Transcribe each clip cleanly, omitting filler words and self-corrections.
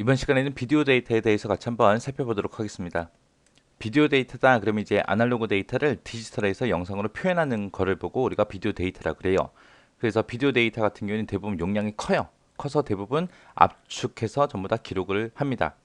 이번 시간에는 비디오 데이터에 대해서 같이 한번 살펴보도록 하겠습니다. 비디오 데이터다 그러면 이제 아날로그 데이터를 디지털에서 영상으로 표현하는 거를 보고 우리가 비디오 데이터라 그래요. 그래서 비디오 데이터 같은 경우는 대부분 용량이 커요. 커서 대부분 압축해서 전부 다 기록을 합니다.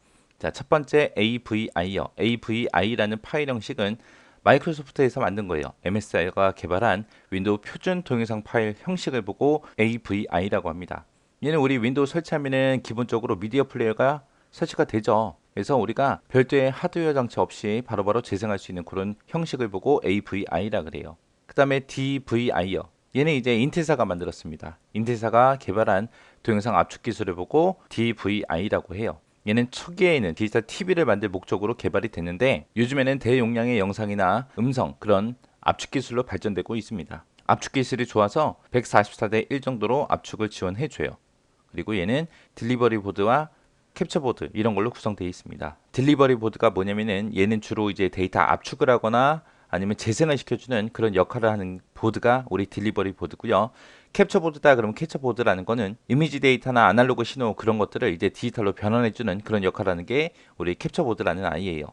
자, 첫 번째 AVI요. AVI라는 파일 형식은 마이크로소프트에서 만든 거예요. MSI가 개발한 윈도우 표준 동영상 파일 형식을 보고 AVI라고 합니다. 얘는 우리 윈도우 설치하면은 기본적으로 미디어 플레이어가 설치가 되죠. 그래서 우리가 별도의 하드웨어 장치 없이 바로바로 재생할 수 있는 그런 형식을 보고 AVI라 그래요. 그 다음에 DVI요. 얘는 이제 인텔사가 만들었습니다. 인텔사가 개발한 동영상 압축 기술을 보고 DVI라고 해요. 얘는 초기에는 디지털 TV를 만들 목적으로 개발이 됐는데 요즘에는 대용량의 영상이나 음성 그런 압축 기술로 발전되고 있습니다. 압축 기술이 좋아서 144대 1 정도로 압축을 지원해줘요. 그리고 얘는 딜리버리 보드와 캡처 보드 이런 걸로 구성되어 있습니다. 딜리버리 보드가 뭐냐면은 얘는 주로 이제 데이터 압축을 하거나 아니면 재생을 시켜주는 그런 역할을 하는 보드가 우리 딜리버리 보드고요. 캡처 보드다 그러면 캡처 보드라는 거는 이미지 데이터나 아날로그 신호 그런 것들을 이제 디지털로 변환해주는 그런 역할을 하는 게 우리 캡처 보드라는 아이예요.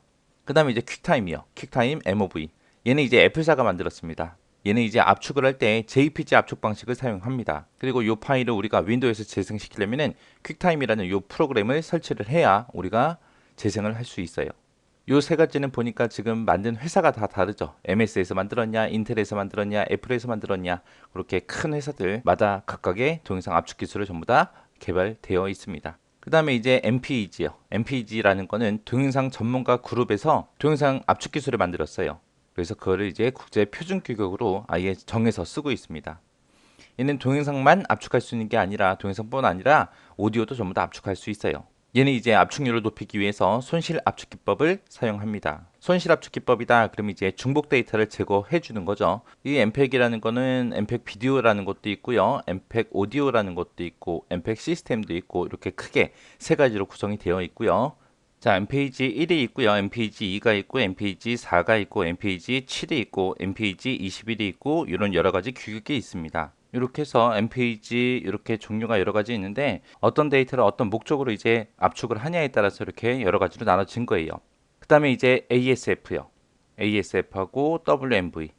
그 다음에 이제 퀵타임이요. 퀵타임 MOV. 얘는 이제 애플사가 만들었습니다. 얘는 이제 압축을 할 때 JPG 압축 방식을 사용합니다. 그리고 이 파일을 우리가 윈도우에서 재생시키려면은 퀵타임이라는 이 프로그램을 설치를 해야 우리가 재생을 할 수 있어요. 요 세 가지는 보니까 지금 만든 회사가 다 다르죠. MS에서 만들었냐, 인텔에서 만들었냐, 애플에서 만들었냐 그렇게 큰 회사들마다 각각의 동영상 압축 기술을 전부 다 개발되어 있습니다. 그 다음에 이제 MPEG요. MPEG라는 거는 동영상 전문가 그룹에서 동영상 압축 기술을 만들었어요. 그래서 그거를 이제 국제 표준 규격으로 아예 정해서 쓰고 있습니다. 얘는 동영상만 압축할 수 있는 게 아니라 동영상뿐 아니라 오디오도 전부 다 압축할 수 있어요. 얘는 이제 압축률을 높이기 위해서 손실 압축 기법을 사용합니다. 손실 압축 기법이다. 그럼 이제 중복 데이터를 제거해 주는 거죠. 이 MPEG이라는 거는 MPEG 비디오라는 것도 있고요. MPEG 오디오라는 것도 있고 MPEG 시스템도 있고 이렇게 크게 세 가지로 구성이 되어 있고요. 자, MPEG 1이 있고요. MPEG 2가 있고 MPEG 4가 있고 MPEG 7이 있고 MPEG 21이 있고 이런 여러 가지 규격이 있습니다. 이렇게 해서 MPEG 이렇게 종류가 여러 가지 있는데 어떤 데이터를 어떤 목적으로 이제 압축을 하냐에 따라서 이렇게 여러 가지로 나눠진 거예요. 그 다음에 이제 ASF요. ASF하고 WMV.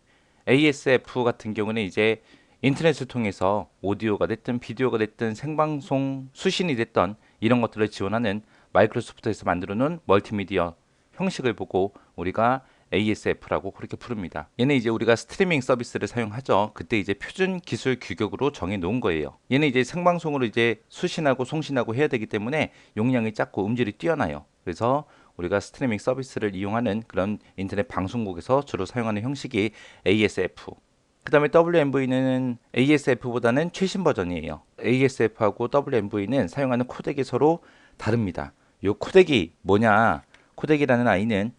ASF 같은 경우는 이제 인터넷을 통해서 오디오가 됐든 비디오가 됐든 생방송 수신이 됐던 이런 것들을 지원하는 마이크로소프트에서 만들어 놓은 멀티미디어 형식을 보고 우리가 ASF라고 그렇게 부릅니다. 얘는 이제 우리가 스트리밍 서비스를 사용하죠. 그때 이제 표준 기술 규격으로 정해 놓은 거예요. 얘는 이제 생방송으로 이제 수신하고 송신하고 해야 되기 때문에 용량이 작고 음질이 뛰어나요. 그래서 우리가 스트리밍 서비스를 이용하는 그런 인터넷 방송국에서 주로 사용하는 형식이 ASF. 그 다음에 WMV는 ASF보다는 최신 버전이에요. ASF하고 WMV는 사용하는 코덱이 서로 다릅니다. 요 코덱이 뭐냐? 코덱이라는 아이는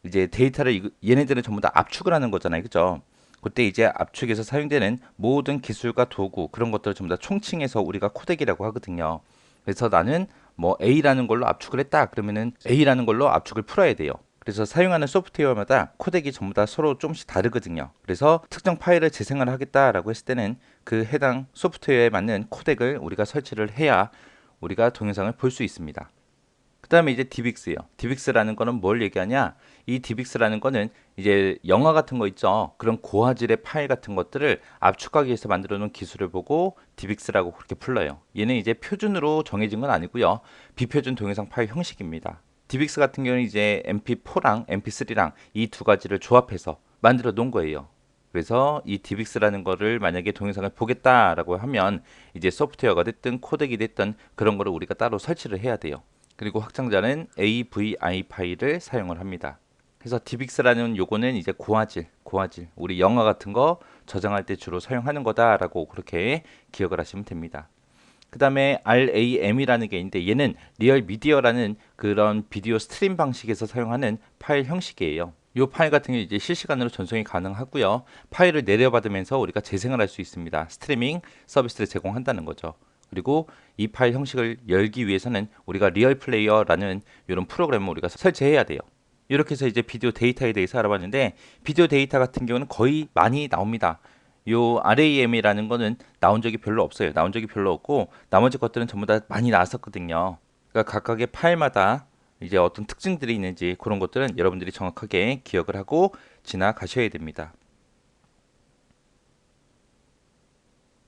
이제 데이터를 얘네들은 전부 다 압축을 하는 거잖아요. 그죠? 그때 이제 압축에서 사용되는 모든 기술과 도구 그런 것들을 전부 다 총칭해서 우리가 코덱이라고 하거든요. 그래서 나는 뭐 A라는 걸로 압축을 했다. 그러면은 A라는 걸로 압축을 풀어야 돼요. 그래서 사용하는 소프트웨어마다 코덱이 전부 다 서로 조금씩 다르거든요. 그래서 특정 파일을 재생을 하겠다라고 했을 때는 그 해당 소프트웨어에 맞는 코덱을 우리가 설치를 해야 우리가 동영상을 볼 수 있습니다. 그 다음에 이제 디빅스요. 디빅스라는 거는 뭘 얘기하냐? 이 디빅스라는 거는 이제 영화 같은 거 있죠. 그런 고화질의 파일 같은 것들을 압축하기 위해서 만들어 놓은 기술을 보고 디빅스라고 그렇게 불러요. 얘는 이제 표준으로 정해진 건 아니고요. 비표준 동영상 파일 형식입니다. 디빅스 같은 경우는 이제 MP4랑 MP3랑 이 두 가지를 조합해서 만들어 놓은 거예요. 그래서 이 디빅스라는 거를 만약에 동영상을 보겠다라고 하면 이제 소프트웨어가 됐든 코덱이 됐든 그런 거를 우리가 따로 설치를 해야 돼요. 그리고 확장자는 AVI 파일을 사용을 합니다. 그래서 DivX라는 요거는 이제 고화질, 우리 영화 같은 거 저장할 때 주로 사용하는 거다라고 그렇게 기억을 하시면 됩니다. 그 다음에 RAM이라는 게 있는데 얘는 리얼 미디어라는 그런 비디오 스트림 방식에서 사용하는 파일 형식이에요. 이 파일 같은 경우 이제 실시간으로 전송이 가능하고요. 파일을 내려받으면서 우리가 재생을 할 수 있습니다. 스트리밍 서비스를 제공한다는 거죠. 그리고 이 파일 형식을 열기 위해서는 우리가 리얼 플레이어라는 이런 프로그램을 우리가 설치해야 돼요. 이렇게 해서 이제 비디오 데이터에 대해서 알아봤는데 비디오 데이터 같은 경우는 거의 많이 나옵니다. 요 RAM이라는 거는 나온 적이 별로 없어요. 나온 적이 별로 없고 나머지 것들은 전부 다 많이 나왔었거든요. 그러니까 각각의 파일마다 이제 어떤 특징들이 있는지 그런 것들은 여러분들이 정확하게 기억을 하고 지나가셔야 됩니다.